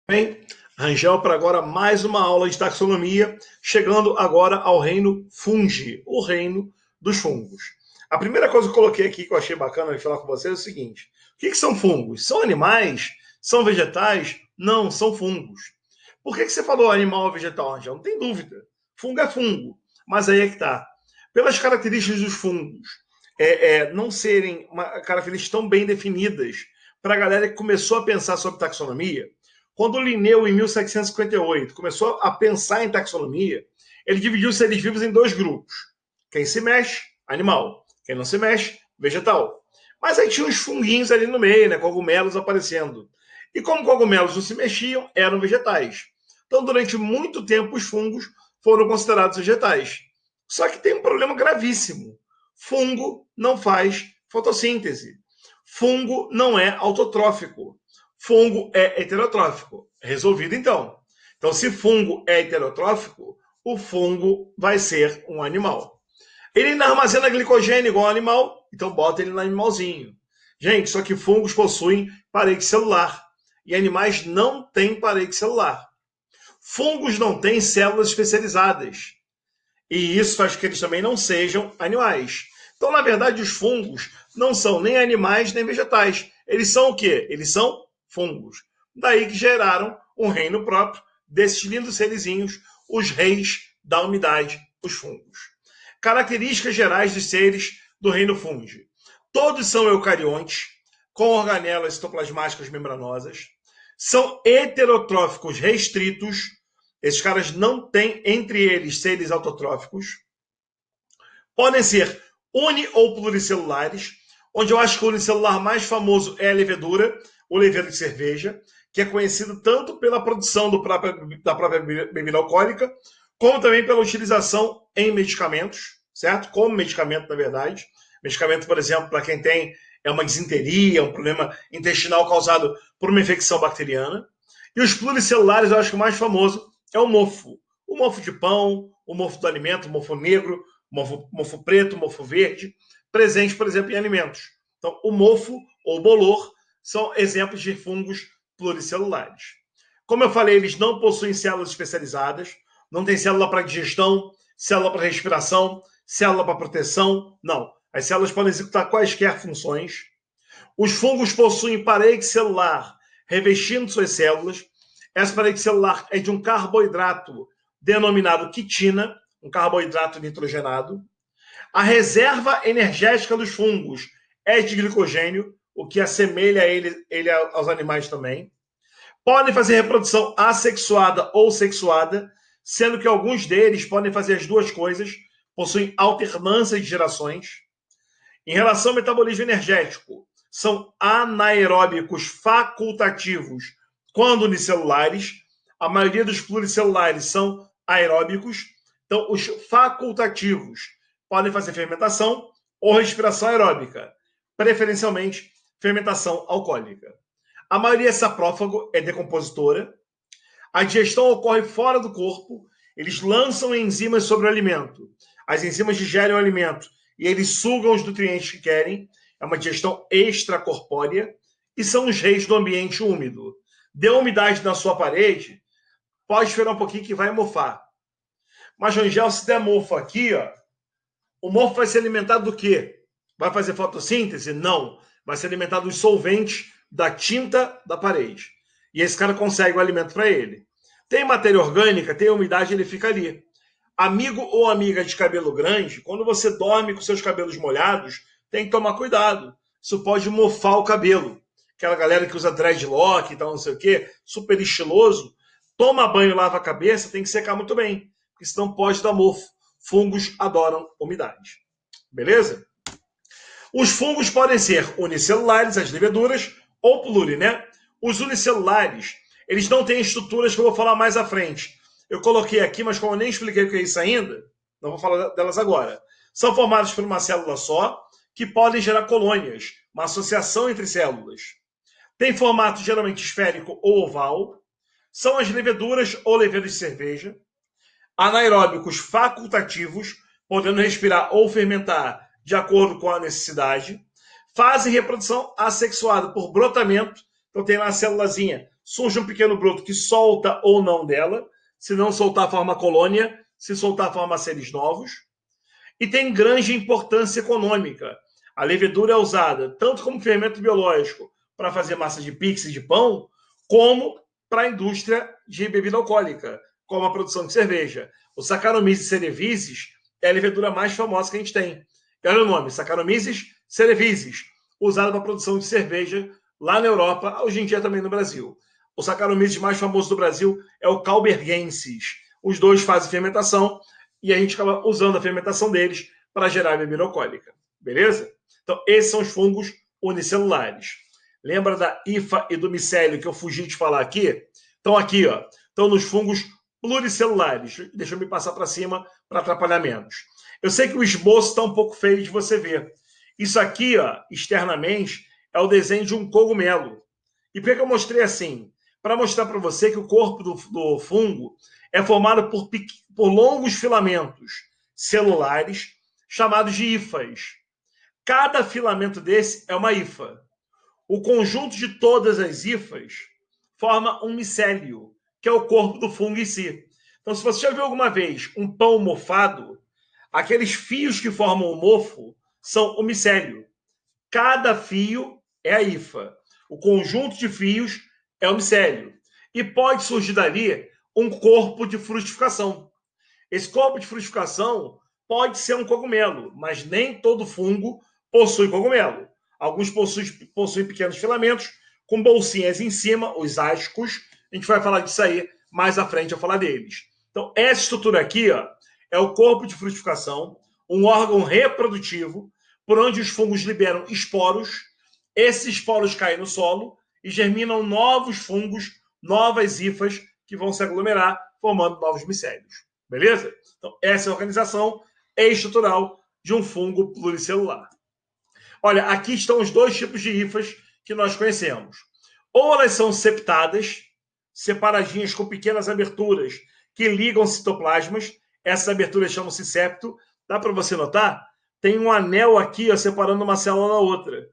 Bem, Rangel para agora mais uma aula de taxonomia, chegando agora ao reino fungi, o reino dos fungos. A primeira coisa que eu coloquei aqui que eu achei bacana de falar com vocês é o seguinte: o que são fungos? São animais? São vegetais? Não, são fungos. Por que você falou animal ou vegetal, Rangel? Não tem dúvida. Fungo é fungo. Mas aí é que está. Pelas características dos fungos não serem características tão bem definidas para a galera que começou a pensar sobre taxonomia, quando Linneu, em 1758, começou a pensar em taxonomia, ele dividiu os seres vivos em dois grupos. Quem se mexe, animal. Quem não se mexe, vegetal. Mas aí tinha uns funguinhos ali no meio, né, cogumelos aparecendo. E como cogumelos não se mexiam, eram vegetais. Então, durante muito tempo, os fungos foram considerados vegetais. Só que tem um problema gravíssimo. Fungo não faz fotossíntese. Fungo não é autotrófico. Fungo é heterotrófico. Resolvido então. Então, se fungo é heterotrófico, o fungo vai ser um animal. Ele ainda armazena glicogênio igual ao animal, então bota ele no animalzinho. Gente, só que fungos possuem parede celular e animais não têm parede celular. Fungos não têm células especializadas e isso faz com que eles também não sejam animais. Então, na verdade, os fungos não são nem animais nem vegetais. Eles são o quê? Eles são fungos. Daí que geraram um reino próprio desses lindos serizinhos, os reis da umidade, os fungos. Características gerais dos seres do reino fungi. Todos são eucariontes, com organelas citoplasmáticas membranosas. São heterotróficos restritos. Esses caras não têm entre eles seres autotróficos. Podem ser uni ou pluricelulares, onde eu acho que o unicelular mais famoso é a levedura, o levedo de cerveja, que é conhecido tanto pela produção da própria bebida alcoólica, como também pela utilização em medicamentos, certo? Como medicamento, na verdade. Medicamento, por exemplo, para quem tem uma disenteria, um problema intestinal causado por uma infecção bacteriana. E os pluricelulares, eu acho que o mais famoso é o mofo. O mofo de pão, o mofo do alimento, o mofo negro, mofo preto, mofo verde, presente, por exemplo, em alimentos. Então, o mofo ou bolor são exemplos de fungos pluricelulares. Como eu falei, eles não possuem células especializadas, não tem célula para digestão, célula para respiração, célula para proteção, não. As células podem executar quaisquer funções. Os fungos possuem parede celular revestindo suas células. Essa parede celular é de um carboidrato denominado quitina, um carboidrato nitrogenado. A reserva energética dos fungos é de glicogênio, o que assemelha ele aos animais também. Podem fazer reprodução assexuada ou sexuada, sendo que alguns deles podem fazer as duas coisas, possuem alternância de gerações. Em relação ao metabolismo energético, são anaeróbicos facultativos quando unicelulares. A maioria dos pluricelulares são aeróbicos. Então, os facultativos podem fazer fermentação ou respiração aeróbica, preferencialmente fermentação alcoólica. A maioria é saprófago, é decompositora. A digestão ocorre fora do corpo. Eles lançam enzimas sobre o alimento. As enzimas digerem o alimento e eles sugam os nutrientes que querem. É uma digestão extracorpórea. E são os reis do ambiente úmido. Deu umidade na sua parede, pode esperar um pouquinho que vai mofar. Mas, Rangel, se der mofo aqui, ó, o mofo vai ser alimentado do quê? Vai fazer fotossíntese? Não. Vai ser alimentado dos solventes da tinta da parede. E esse cara consegue o alimento para ele. Tem matéria orgânica, tem umidade, ele fica ali. Amigo ou amiga de cabelo grande, quando você dorme com seus cabelos molhados, tem que tomar cuidado. Isso pode mofar o cabelo. Aquela galera que usa dreadlock e tal, não sei o quê, super estiloso, toma banho, lava a cabeça, tem que secar muito bem, porque senão pode dar mofo. Fungos adoram umidade. Beleza? Os fungos podem ser unicelulares, as leveduras, ou pluri, né? Os unicelulares, eles não têm estruturas que eu vou falar mais à frente. Eu coloquei aqui, mas como eu nem expliquei o que é isso ainda, não vou falar delas agora. São formados por uma célula só, que podem gerar colônias, uma associação entre células. Tem formato geralmente esférico ou oval. São as leveduras ou levedos de cerveja. Anaeróbicos facultativos, podendo respirar ou fermentar de acordo com a necessidade. Fazem reprodução assexuada por brotamento. Então tem lá a célulazinha, surge um pequeno broto que solta ou não dela, se não soltar forma colônia, se soltar forma seres novos. E tem grande importância econômica. A levedura é usada tanto como fermento biológico para fazer massa de pix e de pão, como para a indústria de bebida alcoólica, como a produção de cerveja. O Saccharomyces cerevisiae é a levedura mais famosa que a gente tem. E olha o nome, Saccharomyces cerevisiae, usado para a produção de cerveja lá na Europa, hoje em dia também no Brasil. O Saccharomyces mais famoso do Brasil é o Caubergensis. Os dois fazem fermentação e a gente acaba usando a fermentação deles para gerar bebida alcoólica. Beleza? Então, esses são os fungos unicelulares. Lembra da hifa e do micélio que eu fugi de falar aqui? Estão aqui, ó. Estão nos fungos pluricelulares. Deixa eu me passar para cima para atrapalhar menos. Eu sei que o esboço está um pouco feio de você ver. Isso aqui, ó, externamente, é o desenho de um cogumelo. E por que eu mostrei assim? Para mostrar para você que o corpo do fungo é formado por longos filamentos celulares chamados de hifas. Cada filamento desse é uma hifa. O conjunto de todas as hifas forma um micélio, que é o corpo do fungo em si. Então, se você já viu alguma vez um pão mofado, aqueles fios que formam o mofo são o micélio. Cada fio é a hifa. O conjunto de fios é o micélio. E pode surgir dali um corpo de frutificação. Esse corpo de frutificação pode ser um cogumelo, mas nem todo fungo possui cogumelo. Alguns possuem pequenos filamentos com bolsinhas em cima, os ascos. A gente vai falar disso aí mais à frente, eu falar deles. Então, essa estrutura aqui, ó, é o corpo de frutificação, um órgão reprodutivo por onde os fungos liberam esporos. Esses esporos caem no solo e germinam novos fungos, novas hifas que vão se aglomerar, formando novos micélios. Beleza? Então, essa é a organização estrutural de um fungo pluricelular. Olha, aqui estão os dois tipos de hifas que nós conhecemos. Ou elas são septadas, separadinhas com pequenas aberturas que ligam citoplasmas. Essas aberturas chamam-se septo. Dá para você notar? Tem um anel aqui, ó, separando uma célula da outra.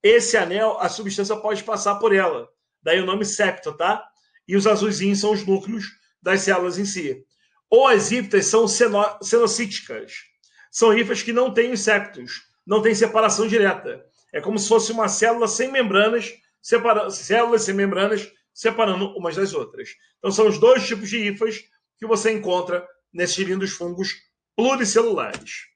Esse anel, a substância pode passar por ela. Daí o nome septo, tá? E os azulzinhos são os núcleos das células em si. Ou as hifas são cenocíticas. São hifas que não têm os septos, não tem separação direta. É como se fosse uma célula sem membranas, células sem membranas separando umas das outras. Então são os dois tipos de hifas que você encontra nesses lindos fungos pluricelulares.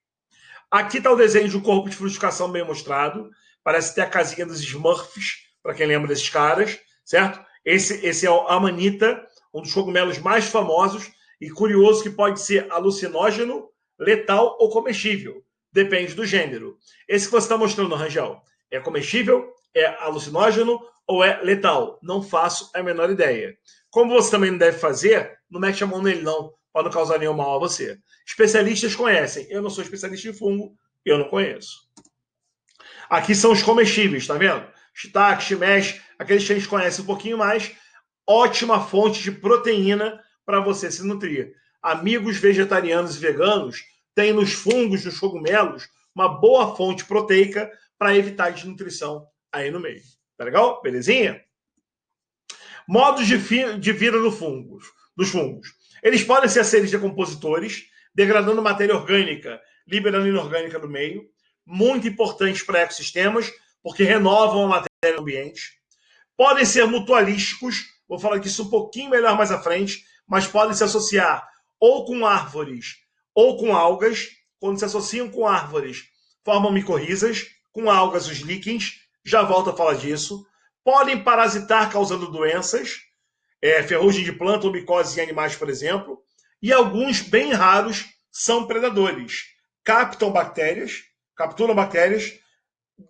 Aqui está o desenho de um corpo de frutificação bem mostrado. Parece ter a casinha dos Smurfs, para quem lembra desses caras, certo? Esse é o Amanita, um dos cogumelos mais famosos e curioso que pode ser alucinógeno, letal ou comestível. Depende do gênero. Esse que você está mostrando, Rangel, é comestível, é alucinógeno ou é letal? Não faço a menor ideia. Como você também não deve fazer, não mete a mão nele não, para não causar nenhum mal a você. Especialistas conhecem. Eu não sou especialista em fungo, eu não conheço. Aqui são os comestíveis, tá vendo? Shiitake, shimeji, aqueles que a gente conhece um pouquinho mais. Ótima fonte de proteína para você se nutrir. Amigos vegetarianos e veganos têm nos fungos, nos cogumelos, uma boa fonte proteica para evitar desnutrição aí no meio. Tá legal? Belezinha? Modos de vida dos fungos. Eles podem ser seres decompositores, degradando matéria orgânica, liberando inorgânica do meio. Muito importantes para ecossistemas, porque renovam a matéria no ambiente. Podem ser mutualísticos, vou falar disso um pouquinho melhor mais à frente, mas podem se associar ou com árvores ou com algas. Quando se associam com árvores, formam micorrizas, com algas os líquens, já volto a falar disso. Podem parasitar causando doenças, ferrugem de planta ou micose em animais, por exemplo. E alguns, bem raros, são predadores. Capturam bactérias,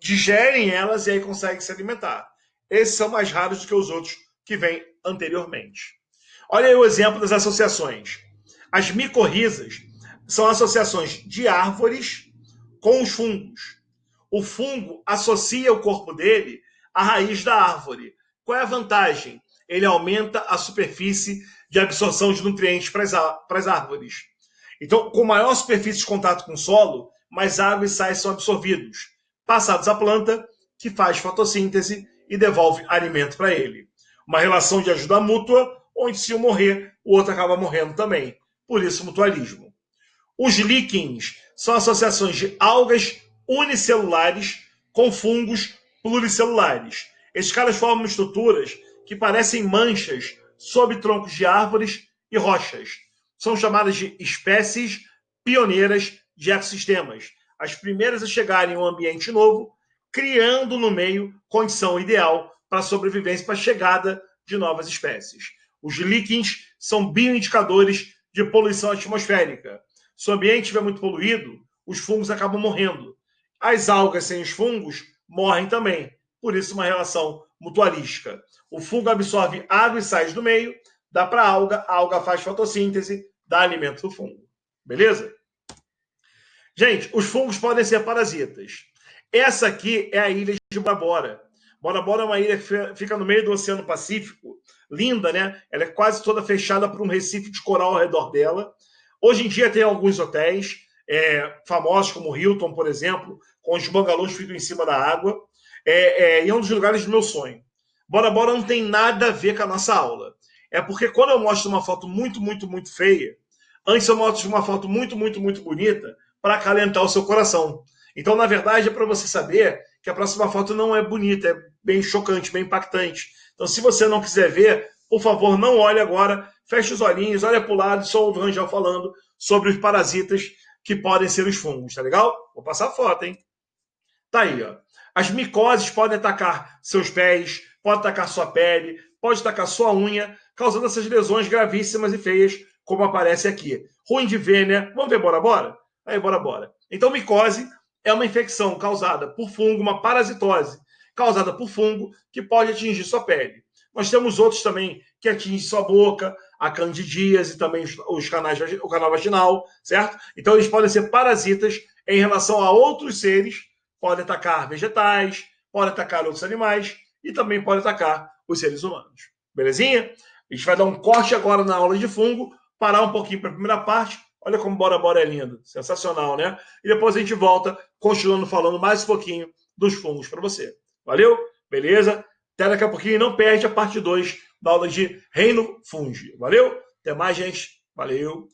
digerem elas e aí conseguem se alimentar. Esses são mais raros do que os outros que vêm anteriormente. Olha aí o exemplo das associações. As micorrizas são associações de árvores com os fungos. O fungo associa o corpo dele à raiz da árvore. Qual é a vantagem? Ele aumenta a superfície de absorção de nutrientes para as árvores. Então, com maior superfície de contato com o solo, mais água e sais são absorvidos, passados à planta, que faz fotossíntese e devolve alimento para ele. Uma relação de ajuda mútua, onde se um morrer, o outro acaba morrendo também. Por isso, mutualismo. Os líquens são associações de algas unicelulares com fungos pluricelulares. Esses caras formam estruturas que parecem manchas sob troncos de árvores e rochas. São chamadas de espécies pioneiras de ecossistemas. As primeiras a chegarem em um ambiente novo, criando no meio condição ideal para a sobrevivência, para a chegada de novas espécies. Os líquens são bioindicadores de poluição atmosférica. Se o ambiente estiver muito poluído, os fungos acabam morrendo. As algas sem os fungos morrem também. Por isso, uma relação mutualística. O fungo absorve água e sais do meio, dá para a alga faz fotossíntese, dá alimento para o fungo. Beleza? Gente, os fungos podem ser parasitas. Essa aqui é a ilha de Bora Bora. Bora Bora é uma ilha que fica no meio do Oceano Pacífico. Linda, né? Ela é quase toda fechada por um recife de coral ao redor dela. Hoje em dia tem alguns hotéis famosos, como o Hilton, por exemplo, com os bangalôs que ficam em cima da água. E é um dos lugares do meu sonho. Bora Bora não tem nada a ver com a nossa aula. É porque quando eu mostro uma foto muito, muito, muito feia, antes eu mostro uma foto muito, muito, muito bonita para acalentar o seu coração. Então, na verdade, é para você saber que a próxima foto não é bonita, é bem chocante, bem impactante. Então, se você não quiser ver, por favor, não olhe agora, feche os olhinhos, olha para o lado e só ouve o Rangel falando sobre os parasitas que podem ser os fungos, tá legal? Vou passar a foto, hein? Tá aí, ó. As micoses podem atacar seus pés, pode atacar sua pele, pode atacar sua unha, causando essas lesões gravíssimas e feias, como aparece aqui. Ruim de ver, né? Vamos ver, bora, bora? Aí, bora, bora. Então, micose é uma infecção causada por fungo, uma parasitose causada por fungo que pode atingir sua pele. Nós temos outros também que atingem sua boca, a candidíase, também o canal vaginal, certo? Então, eles podem ser parasitas em relação a outros seres, pode atacar vegetais, pode atacar outros animais e também pode atacar os seres humanos. Belezinha? A gente vai dar um corte agora na aula de fungo, parar um pouquinho para a primeira parte. Olha como Bora Bora é lindo. Sensacional, né? E depois a gente volta, continuando falando mais um pouquinho dos fungos para você. Valeu? Beleza? Até daqui a pouquinho. Não perde a parte 2 da aula de Reino Fungi. Valeu? Até mais, gente. Valeu.